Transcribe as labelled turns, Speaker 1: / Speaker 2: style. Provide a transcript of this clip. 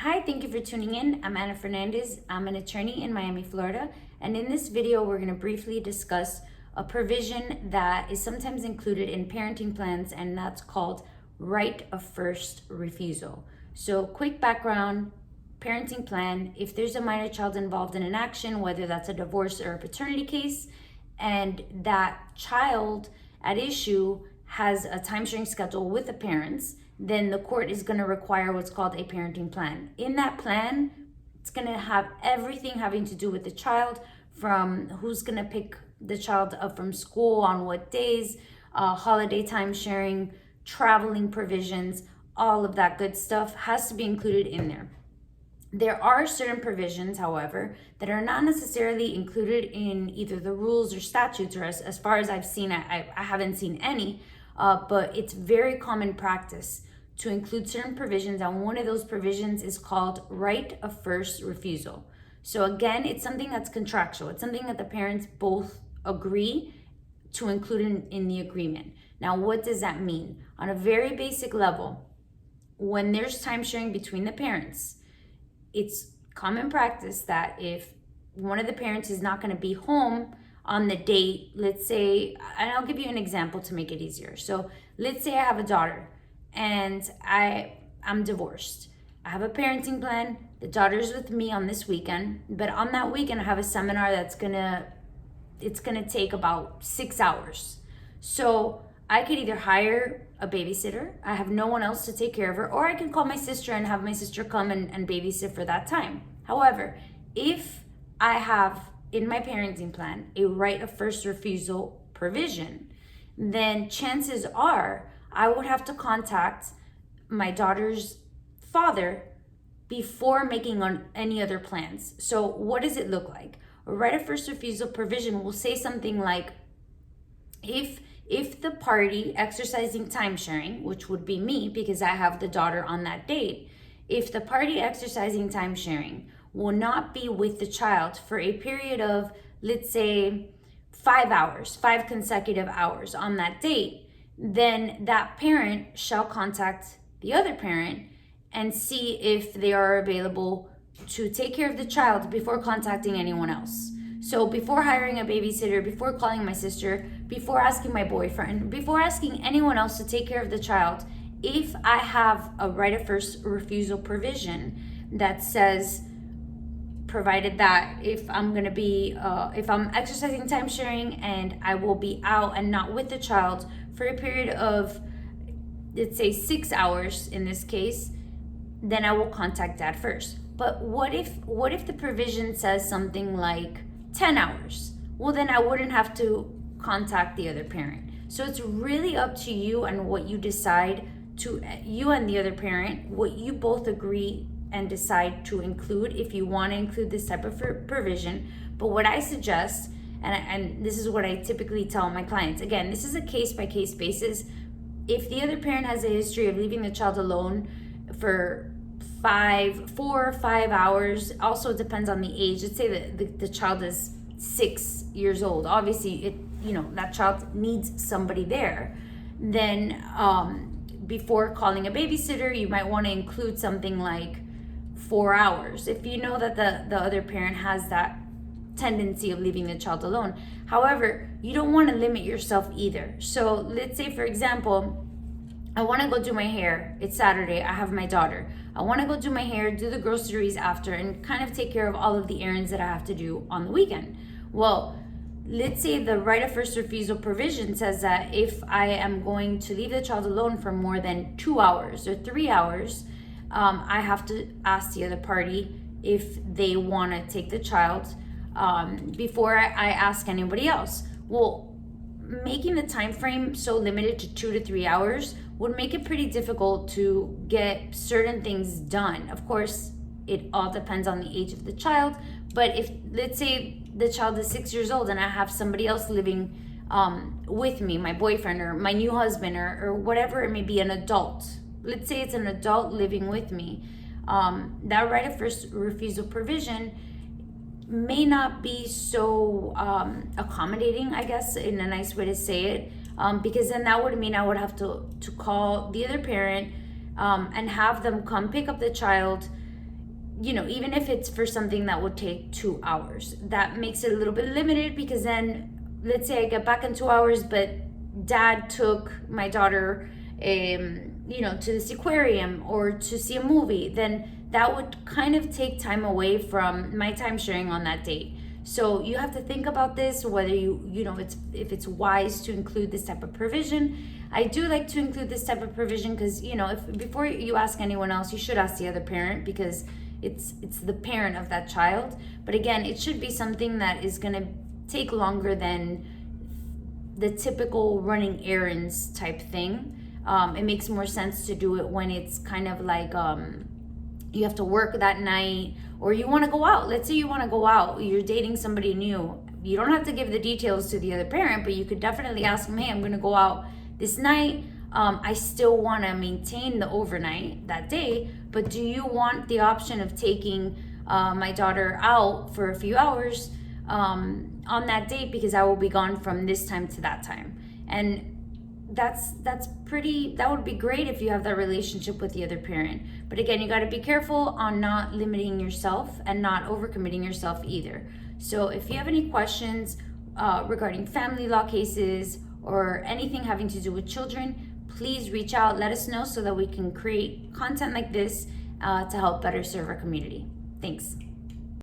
Speaker 1: Hi, thank you for tuning in. I'm Ana Fernandez. I'm an attorney in Miami, Florida. And in this video, we're going to briefly discuss a provision that is sometimes included in parenting plans, and that's called Right of First Refusal. So, quick background, parenting plan: if there's a minor child involved in an action, whether that's a divorce or a paternity case, and that child at issue has a time sharing schedule with the parents, then the court is going to require what's called a parenting plan. In that plan, it's going to have everything having to do with the child, from who's going to pick the child up from school on what days, holiday time sharing, traveling provisions, all of that good stuff has to be included in there. There are certain provisions, however, that are not necessarily included in either the rules or statutes, or as far as I've seen, I haven't seen any, but it's very common practice to include certain provisions, and one of those provisions is called Right of First Refusal. So again, it's something that's contractual. It's something that the parents both agree to include in the agreement. Now, what does that mean? On a very basic level, when there's time sharing between the parents, it's common practice that if one of the parents is not going to be home on the date, let's say, and I'll give you an example to make it easier. So let's say I have a daughter and I'm divorced. I have a parenting plan. The daughter's with me on this weekend, but on that weekend I have a seminar that's gonna take about 6 hours. So I could either hire a babysitter, I have no one else to take care of her, or I can call my sister and have my sister come and babysit for that time. However, if I have in my parenting plan a right of first refusal provision, then chances are I would have to contact my daughter's father before making on any other plans. So what does it look like? A right of first refusal provision will say something like, if the party exercising time sharing, which would be me because I have the daughter on that date, if the party exercising time sharing will not be with the child for a period of, let's say, 5 hours, 5 consecutive hours on that date, then that parent shall contact the other parent and see if they are available to take care of the child before contacting anyone else. So before hiring a babysitter, before calling my sister, before asking my boyfriend, before asking anyone else to take care of the child, if I have a right of first refusal provision that says, provided that if I'm exercising time sharing and I will be out and not with the child for a period of, let's say, 6 hours in this case, then I will contact dad first. But what if the provision says something like 10 hours? Well, then I wouldn't have to contact the other parent. So it's really up to you and what you decide to, you and the other parent, what you both agree and decide to include, if you want to include this type of provision. But what I suggest, and this is what I typically tell my clients, again, this is a case-by-case basis. If the other parent has a history of leaving the child alone for 4 or 5 hours, also depends on the age. Let's say that the child is 6 years old. Obviously, that child needs somebody there. Then before calling a babysitter, you might want to include something like 4 hours if you know that the other parent has that tendency of leaving the child alone. However, you don't want to limit yourself either. So let's say, for example, I want to go do my hair. It's Saturday. I have my daughter. I want to go do my hair, do the groceries after, and kind of take care of all of the errands that I have to do on the weekend. Well, let's say the right of first refusal provision says that if I am going to leave the child alone for more than 2 hours or 3 hours, I have to ask the other party if they want to take the child before I ask anybody else. Well, making the time frame so limited to 2 to 3 hours would make it pretty difficult to get certain things done. Of course, it all depends on the age of the child, but if, let's say, the child is 6 years old and I have somebody else living with me, my boyfriend or my new husband or whatever it may be, an adult. Let's say it's an adult living with me. That right of first refusal provision may not be so accommodating, I guess, in a nice way to say it, because then that would mean I would have to call the other parent and have them come pick up the child even if it's for something that would take 2 hours, that makes it a little bit limited, because then let's say I get back in 2 hours, but dad took my daughter, to this aquarium or to see a movie, then that would kind of take time away from my time sharing on that date. So you have to think about this, whether if it's wise to include this type of provision. I do like to include this type of provision because, if before you ask anyone else, you should ask the other parent, because it's the parent of that child. But again, it should be something that is going to take longer than the typical running errands type thing. It makes more sense to do it when it's kind of like you have to work that night, or you want to go out. Let's say you want to go out, you're dating somebody new. You don't have to give the details to the other parent, but you could definitely ask them, hey, I'm going to go out this night. I still want to maintain the overnight that day, but do you want the option of taking my daughter out for a few hours on that date, because I will be gone from this time to that time? And that would be great if you have that relationship with the other parent. But again, you got to be careful on not limiting yourself and not overcommitting yourself either. So if you have any questions regarding family law cases or anything having to do with children, please reach out, let us know, so that we can create content like this to help better serve our community. Thanks.